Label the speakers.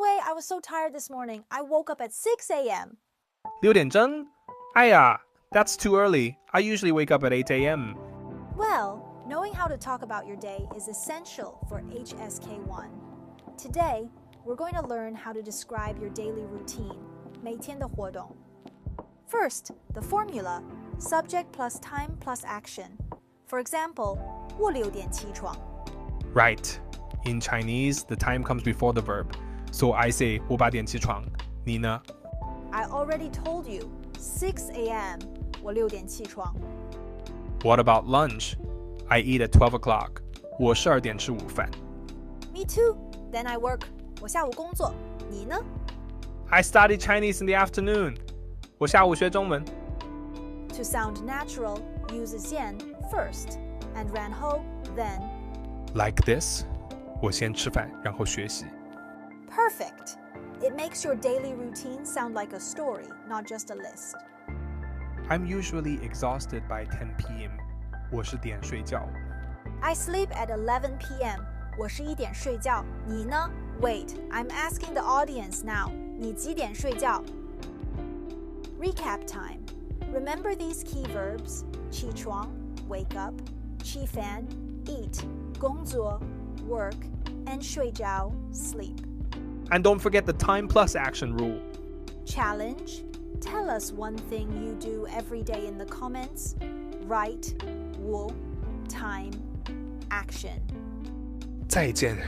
Speaker 1: way, I was so tired this morning. I woke up at 6 a.m.
Speaker 2: 6点钟？哎呀 that's too early. I usually wake up at 8 a.m.
Speaker 1: Well, knowing how to talk about your day is essential for HSK1. Today, we're going to learn how to describe your daily routine, 每天的活动. First, the formula, subject plus time plus action. For example, 我6点起床.
Speaker 2: Right. In Chinese, the time comes before the verb. So I say 我8点起床，你呢？
Speaker 1: I already told you, 6 a.m. 我6点起床.
Speaker 2: What about lunch? I eat at 12 o'clock. 我12点吃午饭。
Speaker 1: Me too. Then I work. 我下午工作，你呢？
Speaker 2: I study Chinese in the afternoon. 我下午学中文。
Speaker 1: To sound natural, use 先 first, and 然后 then.
Speaker 2: Like this. 我先吃饭，然后学习。
Speaker 1: Perfect. It makes your daily routine sound like a story, not just a list.
Speaker 2: I'm usually exhausted by 10 p.m. 我是点睡觉。
Speaker 1: I sleep at 11 p.m. 我11点睡觉，你呢？ Wait, I'm asking the audience now. 你几点睡觉？ Recap time. Remember these key verbs: 起床 wake up, 吃饭 eat, 工作 work, and 睡觉 sleep.
Speaker 2: And don't forget the time plus action rule.
Speaker 1: Challenge. Tell us one thing you do every day in the comments. Write, 我 time, action.
Speaker 2: 再见。